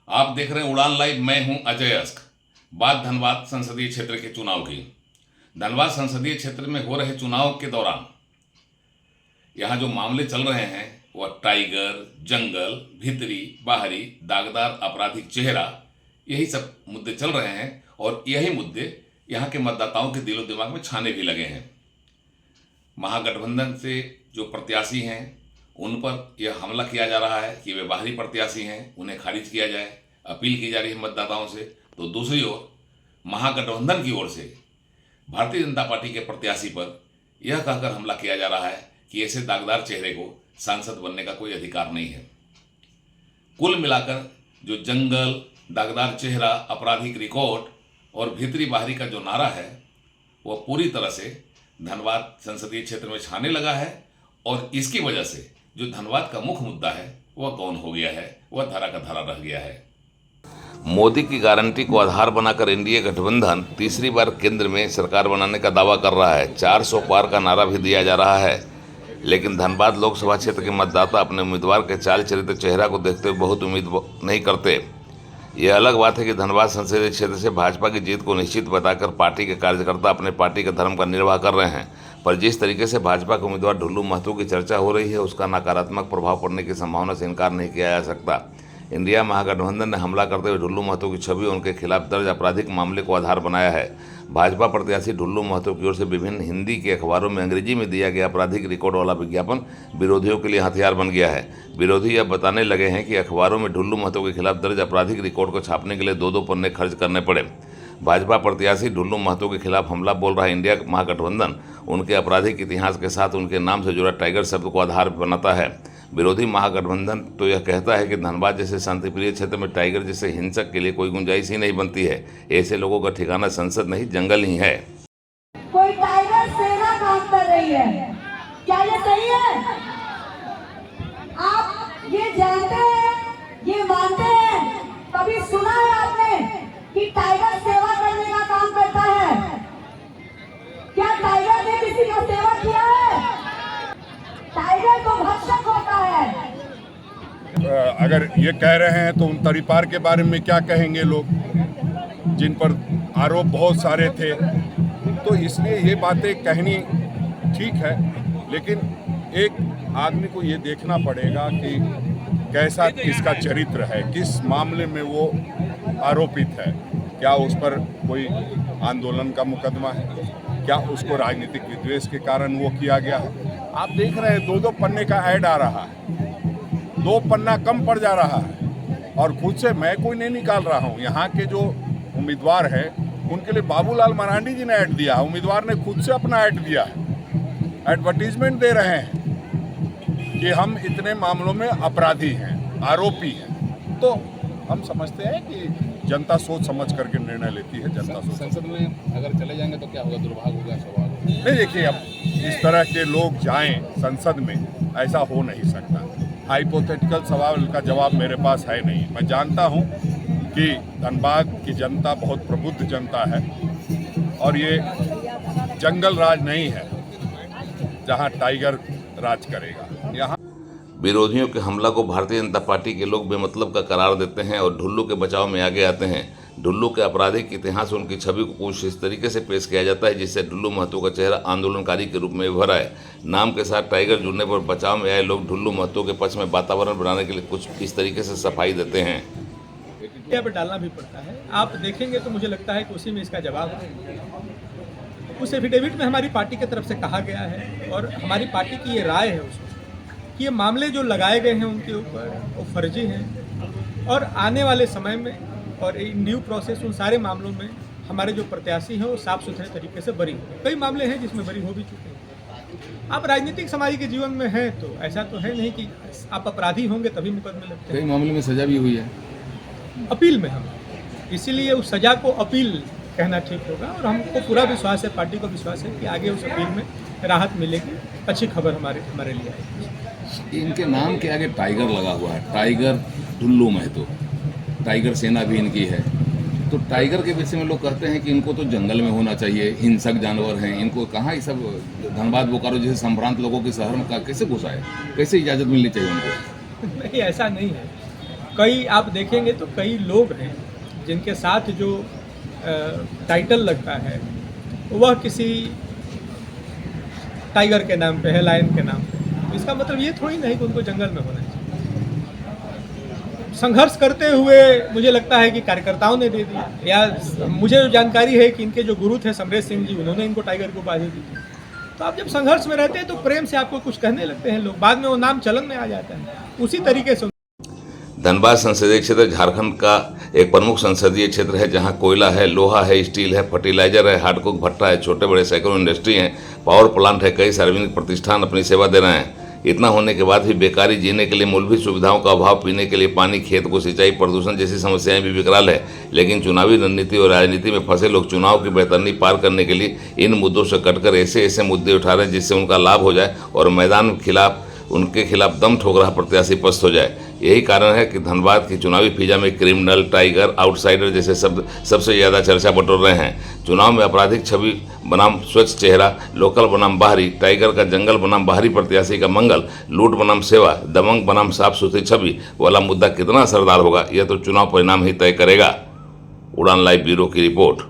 आप देख रहे हैं उड़ान लाइव। मैं हूं अजय अस्क। बात धनबाद संसदीय क्षेत्र के चुनाव की। धनबाद संसदीय क्षेत्र में हो रहे चुनाव के दौरान यहां जो मामले चल रहे हैं वह टाइगर, जंगल, भीतरी, बाहरी, दागदार आपराधिक चेहरा, यही सब मुद्दे चल रहे हैं और यही मुद्दे यहां के मतदाताओं के दिलो दिमाग में छाने भी लगे हैं। महागठबंधन से जो प्रत्याशी हैं उन पर यह हमला किया जा रहा है कि वे बाहरी प्रत्याशी हैं, उन्हें खारिज किया जाए, अपील की जा रही है मतदाताओं से। तो दूसरी ओर महागठबंधन की ओर से भारतीय जनता पार्टी के प्रत्याशी पर यह कहकर हमला किया जा रहा है कि ऐसे दागदार चेहरे को सांसद बनने का कोई अधिकार नहीं है। कुल मिलाकर जो जंगल, दागदार चेहरा, आपराधिक रिकॉर्ड और भीतरी बाहरी का जो नारा है वह पूरी तरह से धनबाद संसदीय क्षेत्र में छाने लगा है और इसकी वजह से जो धनबाद का मुख्य मुद्दा है वह गौण हो गया है, वह धरा का धरा रह गया है। मोदी की गारंटी को आधार बनाकर एनडीए गठबंधन तीसरी बार केंद्र में सरकार बनाने का दावा कर रहा है। 400 पार का नारा भी दिया जा रहा है, लेकिन धनबाद लोकसभा क्षेत्र के मतदाता अपने उम्मीदवार के चाल चरित्र चेहरा को देखते हुए बहुत उम्मीद नहीं करते। यह अलग बात है कि धनबाद संसदीय क्षेत्र से भाजपा की जीत को निश्चित बताकर पार्टी के कार्यकर्ता अपने पार्टी के धर्म का निर्वाह कर रहे हैं, पर जिस तरीके से भाजपा के उम्मीदवार ढुल्लू महतो की चर्चा हो रही है उसका नकारात्मक प्रभाव पड़ने की संभावना से इनकार नहीं किया जा सकता। इंडिया महागठबंधन ने हमला करते हुए ढुल्लू महतो की छवि उनके खिलाफ दर्ज आपराधिक मामले को आधार बनाया है। भाजपा प्रत्याशी ढुल्लू महतो की ओर से विभिन्न हिंदी के अखबारों में अंग्रेजी में दिया गया आपराधिक रिकॉर्ड वाला विज्ञापन विरोधियों के लिए हथियार बन गया है। विरोधी अब बताने लगे हैं कि अखबारों में ढुल्लू महतो के खिलाफ दर्ज आपराधिक रिकॉर्ड को छापने के लिए 2-2 पन्ने खर्च करने पड़े। भाजपा प्रत्याशी ढुल्लू महतो के खिलाफ हमला बोल रहा इंडिया महागठबंधन उनके आपराधिक इतिहास के साथ उनके नाम से जुड़ा टाइगर शब्द को आधार बनाता है। विरोधी महागठबंधन तो यह कहता है कि धनबाद जैसे शांतिप्रिय क्षेत्र में टाइगर जैसे हिंसक के लिए कोई गुंजाइश ही नहीं बनती है। ऐसे लोगों का ठिकाना संसद नहीं जंगल ही है। कोई टाइगर सेना काम कर रही है, क्या ये सही है? आप ये जानते हैं, ये मानते हैं? कभी सुना है आपने कि टाइगर सेवा करने का काम करता है? क्या टाइगर ने किसी का सेवा किया है? टाइगर तो भक्षक होता है। अगर ये कह रहे हैं तो उन तरीपार के बारे में क्या कहेंगे लोग, जिन पर आरोप बहुत सारे थे। तो इसलिए ये बातें कहनी ठीक है, लेकिन एक आदमी को ये देखना पड़ेगा कि कैसा इसका चरित्र है, किस मामले में वो आरोपित है। क्या उस पर कोई आंदोलन का मुकदमा है? क्या उसको राजनीतिक विद्वेष के कारण वो किया गया है? आप देख रहे हैं 2-2 पन्ने का ऐड आ रहा है, 2 पन्ना कम पड़ जा रहा है। और खुद से मैं कोई नहीं निकाल रहा हूँ, यहाँ के जो उम्मीदवार हैं उनके लिए बाबूलाल मरांडी जी ने ऐड दिया है। उम्मीदवार ने खुद से अपना ऐड दिया है, एडवर्टीजमेंट दे रहे हैं कि हम इतने मामलों में अपराधी हैं, आरोपी हैं। तो हम समझते हैं कि जनता सोच समझ करके निर्णय लेती है। जनता सोच संसद में अगर चले जाएंगे तो क्या होगा? दुर्भाग्य होगा, सवाल नहीं। देखिए, अब इस तरह के लोग जाएं संसद में, ऐसा हो नहीं सकता। हाइपोथेटिकल सवाल का जवाब मेरे पास है नहीं। मैं जानता हूं कि धनबाद की जनता बहुत प्रबुद्ध जनता है और ये जंगल राज नहीं है जहां टाइगर राज करेगा। यहाँ विरोधियों के हमला को भारतीय जनता पार्टी के लोग बेमतलब का करार देते हैं और ढुल्लू के बचाव में आगे आते हैं। ढुल्लू के आपराधिक इतिहास, उनकी छवि को कुछ इस तरीके से पेश किया जाता है जिससे ढुल्लू महतो का चेहरा आंदोलनकारी के रूप में उभरा है। नाम के साथ टाइगर जुड़ने पर बचाव में आए लोग ढुल्लू महतो के पक्ष में वातावरण बनाने के लिए कुछ इस तरीके से सफाई देते हैं। मीडिया पर डालना भी पड़ता है। आप देखेंगे तो मुझे लगता है कि उसी में इसका जवाब है। उस एफिडेविट में हमारी पार्टी की तरफ से कहा गया है और हमारी पार्टी की ये राय है उसमें कि ये मामले जो लगाए गए हैं उनके ऊपर वो फर्जी हैं और आने वाले समय में और इन ड्यू प्रोसेस उन सारे मामलों में हमारे जो प्रत्याशी हैं वो साफ सुथरे तरीके से बरी हो। कई मामले हैं जिसमें बरी हो भी चुके हैं। आप राजनीतिक समाज के जीवन में हैं तो ऐसा तो है नहीं कि आप अपराधी होंगे तभी मुकदमे लगते हैं। कई मामले में सजा भी हुई है अपील में हम, इसीलिए उस सजा को अपील कहना ठीक होगा और हमको पूरा विश्वास है, पार्टी को विश्वास है कि आगे उस अपील में राहत मिलेगी। अच्छी खबर हमारे लिए आएगी। इनके नाम के आगे टाइगर लगा हुआ है, टाइगर ढुल्लू महतो, टाइगर सेना भी इनकी है। तो टाइगर के विषय में लोग कहते हैं कि इनको तो जंगल में होना चाहिए, हिंसक जानवर हैं, इनको कहाँ ये सब धनबाद बोकारो जैसे संभ्रांत लोगों के शहर में कैसे घुसाए, कैसे इजाज़त मिलनी चाहिए उनको? नहीं, ऐसा नहीं है। कई आप देखेंगे तो कई लोग हैं जिनके साथ जो टाइटल लगता है वह किसी टाइगर के नाम पे है, लायन के नाम पे। इसका मतलब ये थोड़ी नहीं कि उनको जंगल में होना चाहिए। संघर्ष करते हुए मुझे लगता है कि कार्यकर्ताओं ने दे दिया, या मुझे जानकारी है कि इनके जो गुरु थे समरेश सिंह जी, उन्होंने इनको टाइगर की उपाधि दी। तो आप जब संघर्ष में रहते हैं तो प्रेम से आपको कुछ कहने लगते हैं लोग, बाद में वो नाम चलन में आ जाता है। उसी तरीके से धनबाद संसदीय क्षेत्र झारखंड का एक प्रमुख संसदीय क्षेत्र है, जहां कोयला है, लोहा है, स्टील है, फर्टिलाइजर है, हार्डकुक भट्टा है, छोटे बड़े सैकड़ों इंडस्ट्री हैं, पावर प्लांट है, कई सार्वजनिक प्रतिष्ठान अपनी सेवा दे रहे हैं। इतना होने के बाद भी बेकारी, जीने के लिए मूलभूत सुविधाओं का अभाव, पीने के लिए पानी, खेत को सिंचाई, प्रदूषण जैसी समस्याएं भी विकराल है। लेकिन चुनावी रणनीति और राजनीति में फंसे लोग चुनाव की बेहतरनी पार करने के लिए इन मुद्दों से कटकर ऐसे ऐसे मुद्दे उठा रहे हैं जिससे उनका लाभ हो जाए और मैदान उनके खिलाफ दम ठोक रहा प्रत्याशी पस्त हो जाए। यही कारण है कि धनबाद की चुनावी फिजा में क्रिमिनल, टाइगर, आउटसाइडर जैसे शब्द सबसे ज़्यादा चर्चा बटोर रहे हैं। चुनाव में आपराधिक छवि बनाम स्वच्छ चेहरा, लोकल बनाम बाहरी, टाइगर का जंगल बनाम बाहरी प्रत्याशी का मंगल, लूट बनाम सेवा, दबंग बनाम साफ सुथरी छवि वाला मुद्दा कितना असरदार होगा, यह तो चुनाव परिणाम ही तय करेगा। उड़ान लाइव ब्यूरो की रिपोर्ट।